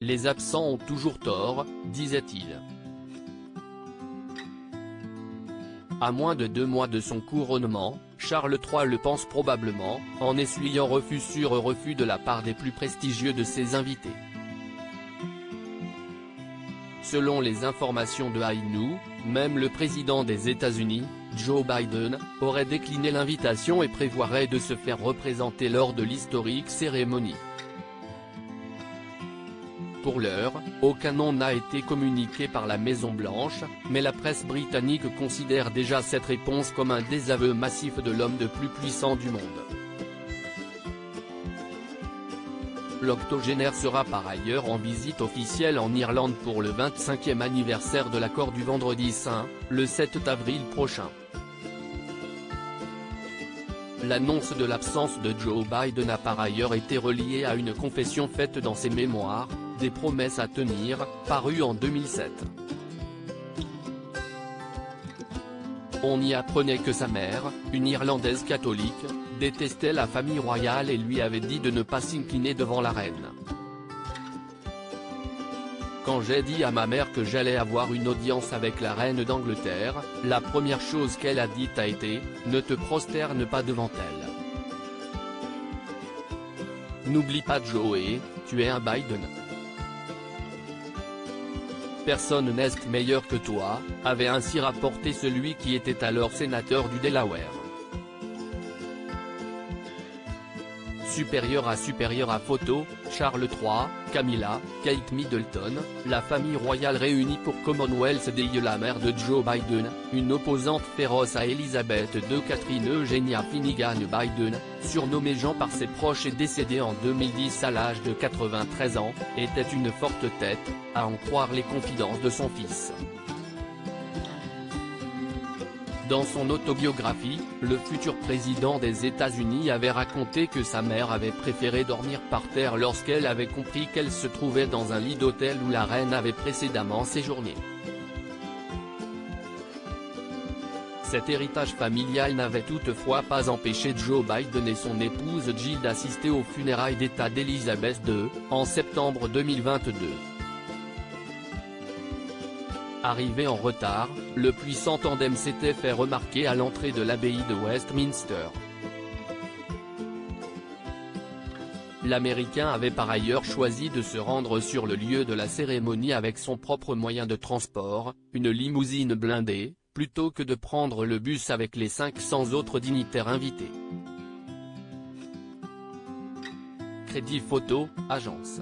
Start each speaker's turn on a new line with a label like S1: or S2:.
S1: les absents ont toujours tort, disait-il. À moins de 2 mois de son couronnement, Charles III le pense probablement, en essuyant refus sur refus de la part des plus prestigieux de ses invités. Selon les informations de High News, même le président des États-Unis, Joe Biden, aurait décliné l'invitation et prévoirait de se faire représenter lors de l'historique cérémonie. Pour l'heure, aucun nom n'a été communiqué par la Maison-Blanche, mais la presse britannique considère déjà cette réponse comme un désaveu massif de l'homme le plus puissant du monde. L'octogénaire sera par ailleurs en visite officielle en Irlande pour le 25e anniversaire de l'accord du Vendredi Saint, le 7 avril prochain. L'annonce de l'absence de Joe Biden a par ailleurs été reliée à une confession faite dans ses mémoires, des promesses à tenir, paru en 2007. On y apprenait que sa mère, une Irlandaise catholique, détestait la famille royale et lui avait dit de ne pas s'incliner devant la reine. Quand j'ai dit à ma mère que j'allais avoir une audience avec la reine d'Angleterre, la première chose qu'elle a dite a été « Ne te prosterne pas devant elle. N'oublie pas Joe, tu es un Biden. Personne n'est meilleur que toi », avait ainsi rapporté celui qui était alors sénateur du Delaware. Supérieur à photo, Charles III, Camilla, Kate Middleton, la famille royale réunie pour Commonwealth Day. La mère de Joe Biden, une opposante féroce à Elizabeth II. Catherine Eugenia Finnegan Biden, surnommée Jean par ses proches et décédée en 2010 à l'âge de 93 ans, était une forte tête, à en croire les confidences de son fils. Dans son autobiographie, le futur président des États-Unis avait raconté que sa mère avait préféré dormir par terre lorsqu'elle avait compris qu'elle se trouvait dans un lit d'hôtel où la reine avait précédemment séjourné. Cet héritage familial n'avait toutefois pas empêché Joe Biden et son épouse Jill d'assister aux funérailles d'État d'Elizabeth II, en septembre 2022. Arrivé en retard, le puissant tandem s'était fait remarquer à l'entrée de l'abbaye de Westminster. L'Américain avait par ailleurs choisi de se rendre sur le lieu de la cérémonie avec son propre moyen de transport, une limousine blindée, plutôt que de prendre le bus avec les 500 autres dignitaires invités. Crédit photo, agence.